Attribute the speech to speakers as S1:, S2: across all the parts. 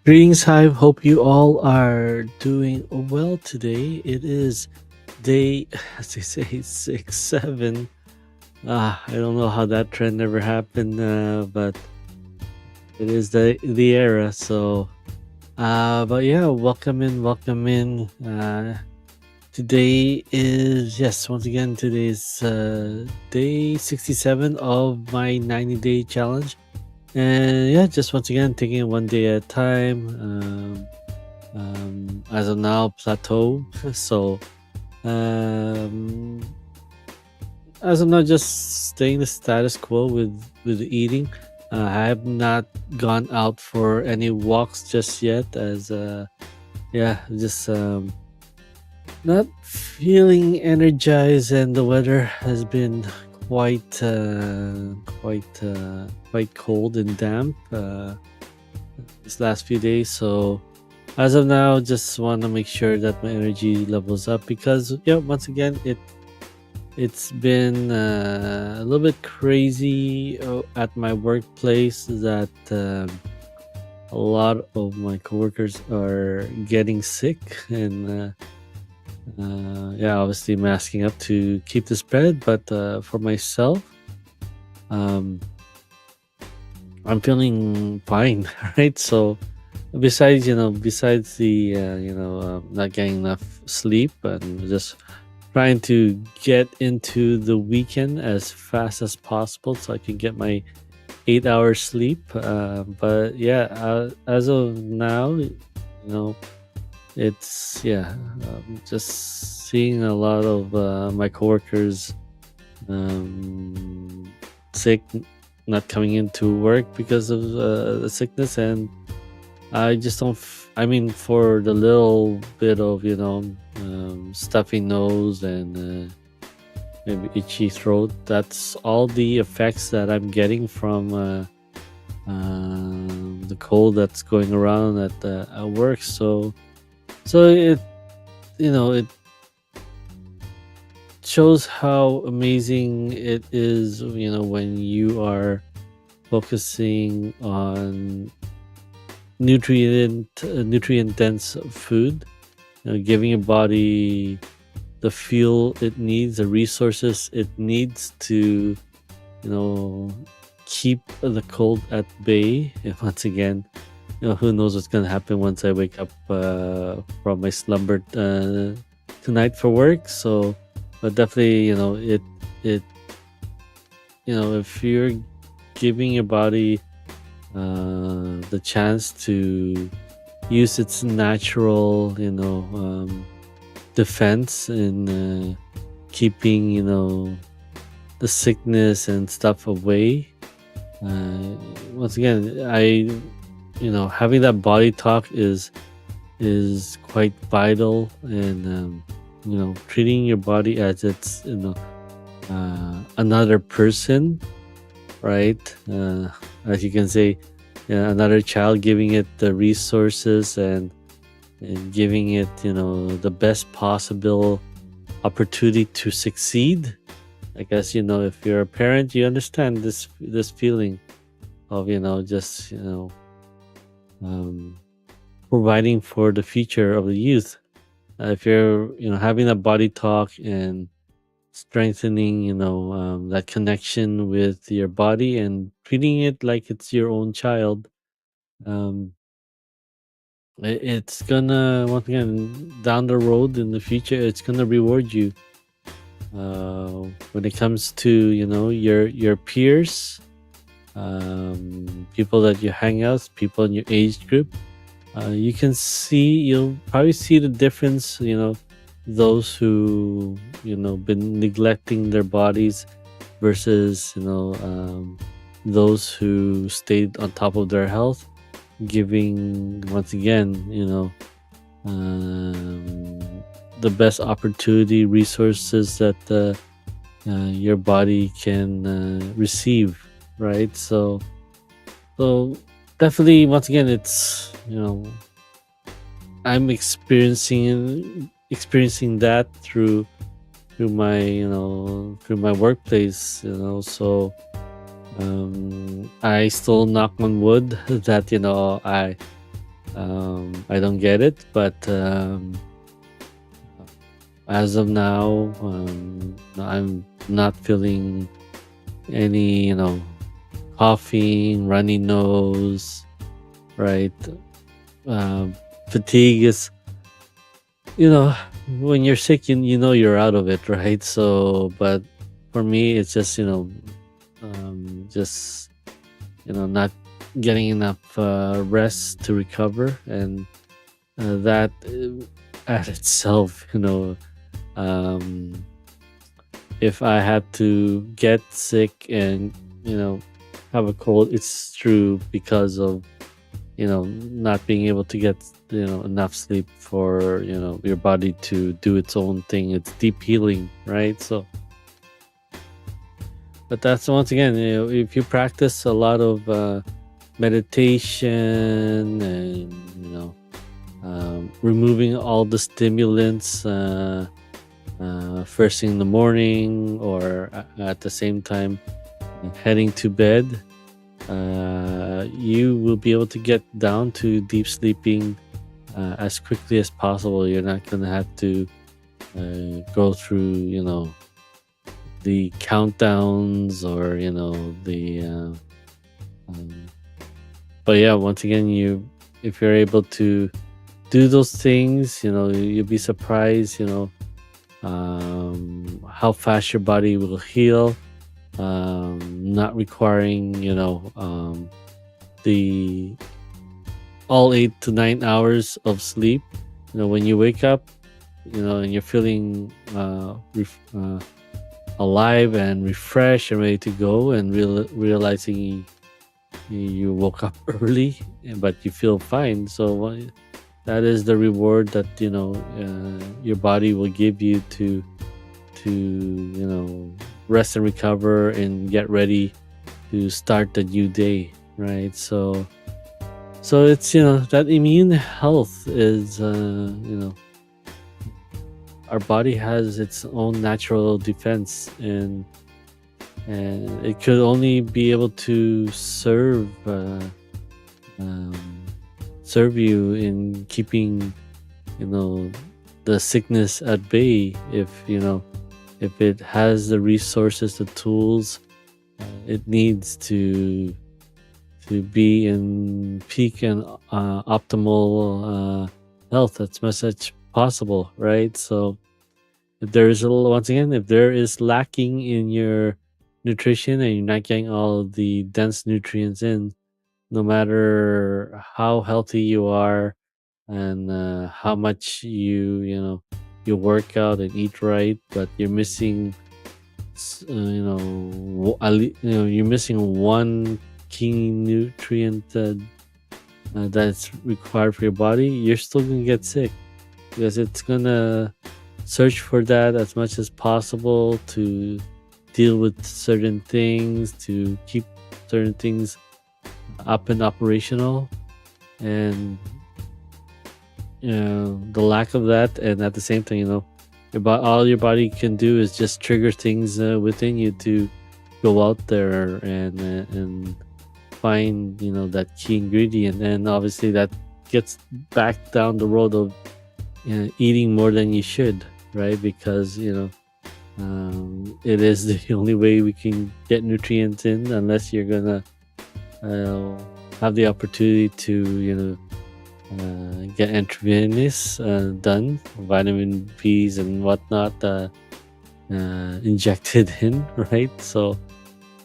S1: Greetings, Hive. Hope you all are doing well today. It is day, as they say, 6, 7. I don't know how that trend never happened, but it is the era. But yeah, welcome in, welcome in. Today is once again today's day 67 of my 90-day challenge, and yeah, just once again taking it one day at a time. As of now, plateau. so um, as of now, just staying the status quo with eating. I have not gone out for any walks just yet, as just not feeling energized, and the weather has been quite quite cold and damp this last few days. So as of now, just want to make sure that my energy levels up, because yeah, once again, it's been a little bit crazy at my workplace, that a lot of my coworkers are getting sick, and yeah, obviously masking up to keep the spread. But for myself, um, I'm feeling fine, right? So besides the not getting enough sleep, and just trying to get into the weekend as fast as possible so I can get my 8 hours sleep. But yeah, as of now, it's just seeing a lot of my coworkers um, sick, not coming into work because of the sickness. And I just don't. I mean, for the little bit of stuffy nose and maybe itchy throat, that's all the effects that I'm getting from the cold that's going around at work. So it shows how amazing it is. When you are focusing on nutrient dense food, giving your body the fuel it needs, the resources it needs to keep the cold at bay. And once again, who knows what's gonna happen once I wake up from my slumber tonight for work. So but definitely, it if you're giving your body the chance to use its natural defense in keeping the sickness and stuff away. Once again, having that body talk is quite vital, and treating your body as it's another person, right? As you can say, another child, giving it the resources and giving it the best possible opportunity to succeed. I guess if you're a parent, you understand this feeling of just um, providing for the future of the youth. If you're having a body talk and strengthening that connection with your body and treating it like it's your own child, um, it's gonna, once again, down the road in the future, it's gonna reward you when it comes to your peers, people that you hang out, people in your age group. You'll probably see the difference, those who been neglecting their bodies versus those who stayed on top of their health, giving, once again, the best opportunity, resources that your body can receive, right? So definitely, once again, it's I'm experiencing that through my workplace. So I still knock on wood that I don't get it, but as of now, I'm not feeling any, coughing, runny nose, right? Um, Fatigue is, you know, when you're sick, you know you're out of it, right? So, but for me, it's just, just, not getting enough rest to recover. And that at itself, um, if I had to get sick and, you know, have a cold, it's true because of, not being able to get, enough sleep for, your body to do its own thing. It's deep healing, right? So, but that's once again, if you practice a lot of meditation and, removing all the stimulants first thing in the morning or at the same time heading to bed, you will be able to get down to deep sleeping as quickly as possible. You're not going to have to go through, the countdowns or, um, but yeah, once again, if you're able to do those things, you'll be surprised, how fast your body will heal, not requiring, the all 8 to 9 hours of sleep. When you wake up, and you're feeling alive and refreshed and ready to go, and realizing you woke up early, but you feel fine. So that is the reward that your body will give you to rest and recover and get ready to start the new day, right? So it's that immune health is our body has its own natural defense, and it could only be able to um, serve you in keeping the sickness at bay. If it has the resources, the tools it needs to be in peak and optimal health as much as possible, right? So if there is once again, if there is lacking in your nutrition and you're not getting all of the dense nutrients in, no matter how healthy you are and how much you work out and eat right, but you're missing you're missing one key nutrient that's required for your body, you're still gonna get sick because it's gonna search for that as much as possible to deal with certain things, to keep certain things up and operational. And the lack of that, and at the same time, all your body can do is just trigger things within you to go out there and find that key ingredient. And obviously that gets back down the road of eating more than you should, right? Because it is the only way we can get nutrients in, unless you're gonna have the opportunity to get intravenous done, vitamin B's and whatnot injected in, right? So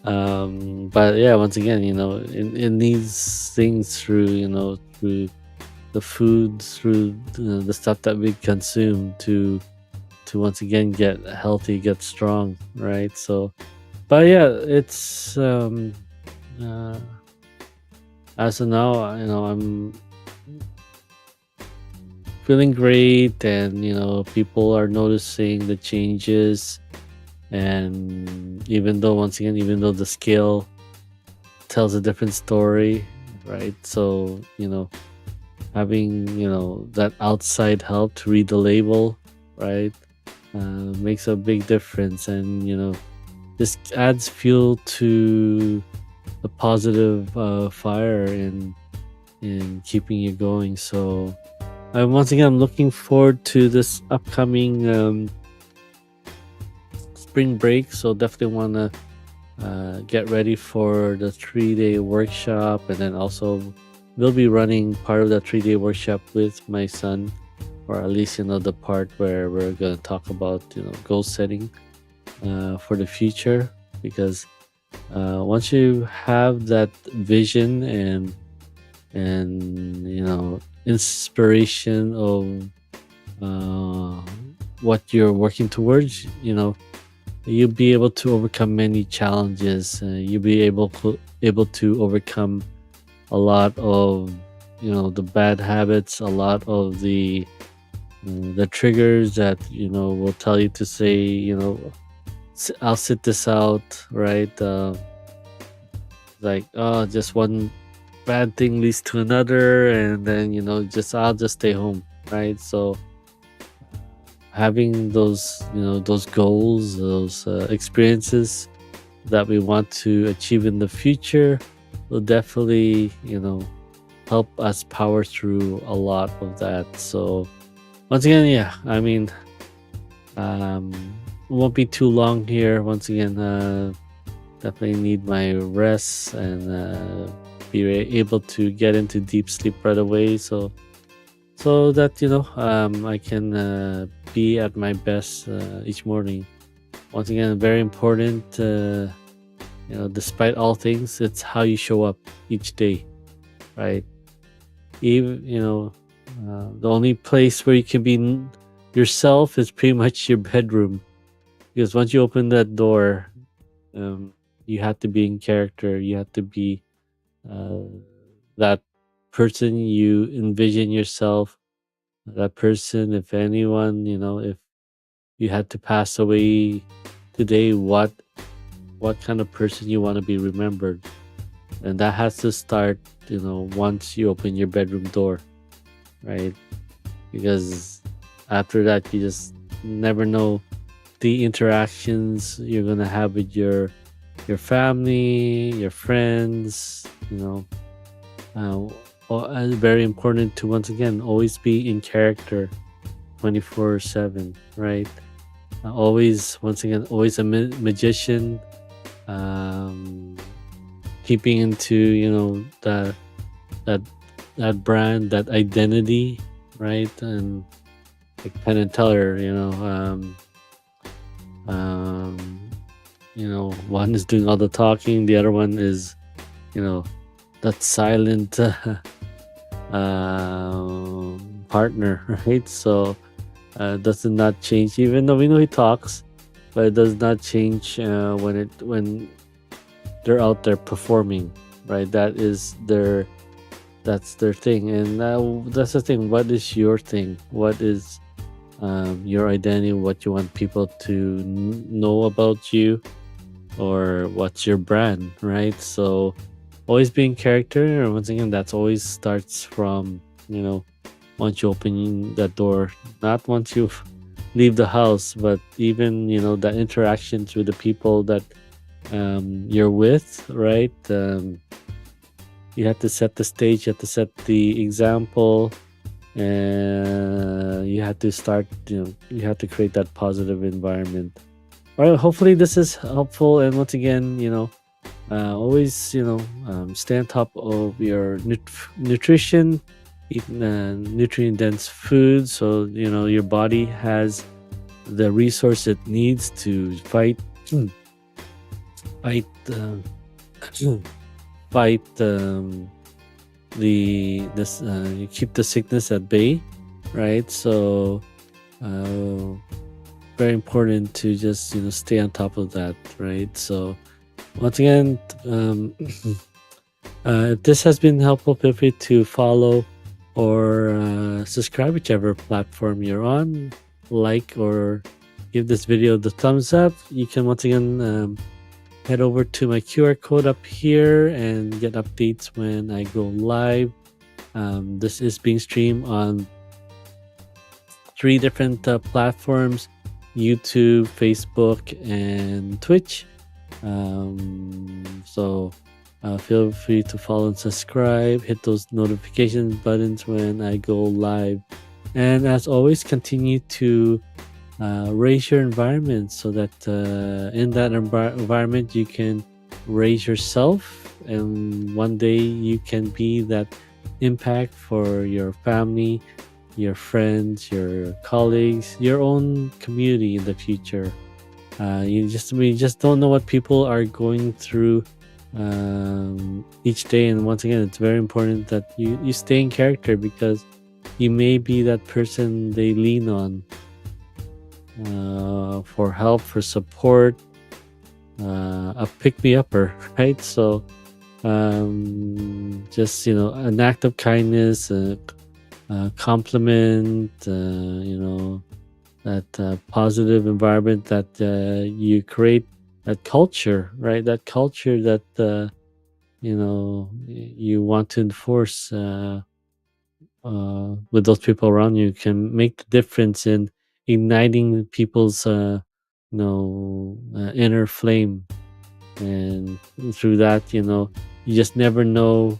S1: but yeah, once again, it needs things through the foods, through the stuff that we consume to once again get healthy, get strong, right? So but yeah, it's uh as of now, I'm feeling great, and people are noticing the changes. And even though, once again, even though the scale tells a different story, right? So having that outside help to read the label, right, makes a big difference. And this adds fuel to the positive fire in keeping you going. So once again, I'm looking forward to this upcoming spring break. So definitely want to get ready for the 3-day workshop, and then also we'll be running part of the 3-day workshop with my son, or at least the part where we're going to talk about goal setting for the future. Because once you have that vision and inspiration of uh, what you're working towards, you'll be able to overcome many challenges. You'll be able to overcome a lot of the bad habits, a lot of the triggers that will tell you to say, I'll sit this out, right? Like, oh, just one bad thing leads to another, and then just I'll just stay home, right? So having those goals, those experiences that we want to achieve in the future will definitely help us power through a lot of that. So once again, yeah, I mean, um won't be too long here. Once again, definitely need my rest and be able to get into deep sleep right away, so that I can be at my best each morning. Once again, very important. Despite all things, it's how you show up each day, right? Even the only place where you can be yourself is pretty much your bedroom, because once you open that door, um, you have to be in character. You have to be uh, that person you envision yourself. That person, if anyone, if you had to pass away today, what kind of person you want to be remembered, and that has to start, once you open your bedroom door, right? Because after that, you just never know the interactions you're gonna have with your family, your friends. Uh, Very important to once again always be in character 24/7, right? Always, once again, always a magician, um, keeping into that that brand, that identity, right? And like Penn and Teller, um, one is doing all the talking, the other one is you know that silent partner, right? So does not change, even though we know he talks, but it does not change when they're out there performing, right? That's their thing, and that's the thing. What is your thing? What is your identity? What you want people to know about you, or what's your brand, right? So always being character. And once again, that's always starts from once you open that door, not once you leave the house, but even the interactions with the people that you're with, right? You have to set the stage, you have to set the example, and you have to start, you have to create that positive environment. All right, hopefully this is helpful. And once again, always stay on top of your nutrition, eat nutrient dense food, so your body has the resource it needs to fight fight the this you keep the sickness at bay, right? So uh, very important to just stay on top of that, right? So once again, if this has been helpful, feel free to follow or subscribe whichever platform you're on, like or give this video the thumbs up. You can once again head over to my QR code up here and get updates when I go live. This is being streamed on 3 different platforms: YouTube, Facebook, and Twitch. So Feel free to follow and subscribe, hit those notification buttons when I go live. And as always, continue to raise your environment so that in that environment you can raise yourself, and one day you can be that impact for your family, your friends, your colleagues, your own community in the future. We just don't know what people are going through each day, and once again, it's very important that you stay in character, because you may be that person they lean on for help, for support, a pick me upper, right? So just an act of kindness, a compliment, that positive environment that you create, that culture, right? That culture that you want to enforce with those people around you, can make the difference in igniting people's inner flame. And through that, you just never know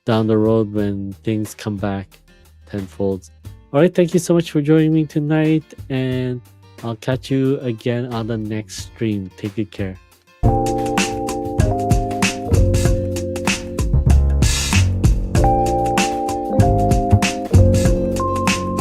S1: down the road when things come back tenfold. All right, thank you so much for joining me tonight, and I'll catch you again on the next stream. Take good care.